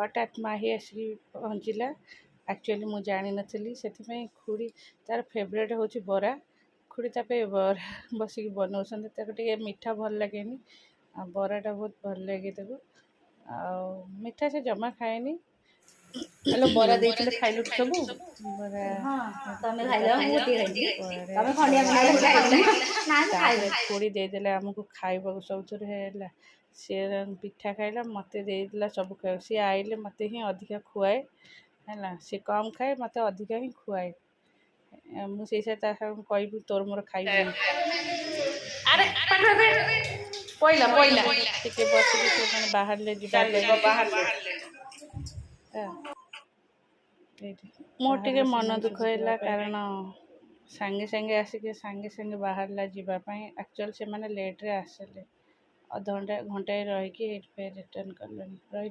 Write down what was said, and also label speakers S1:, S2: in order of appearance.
S1: हठात माही आसिक पहुँचला। एक्चुअली मुझे जानी नथली से खुड़ी तार फेवरेट हूँ बरा। खुड़ी तापे बरा बसिक बनाऊँ टे मीठा भल लगे बराटा बहुत भल लगे आ मीठा से जमा खाएनी।
S2: हेलो बरा देइथिले खाइलु सब
S1: बरा
S2: हां तमे खाइला मु गोटे खाइली तमे खंडिया
S1: बरा
S2: खंडिया गोटे खाइली ना मैं खाइले
S1: खुड़ी देदेले आमको खाइबा सब है सी पिठा खाइला मत देला सब खाए सी आइले मत ही अधिका खुआए है सी कम खाए मत अधिका ही खुआए मुझे कह तोर मोर खाइबू
S2: अरे पटवे पहिला पहिला
S1: टिके बसिक से बाहर ले
S2: चल
S1: जा
S2: बाहर ले
S1: मोर टे मन दुख है कारण सांगे सांगे आसिक सांगे सांगे बाहर जावाई एक्चुअल से मैंने लेट्रे आसले अध घंटा घंटाए रही रिटर्न कले रही।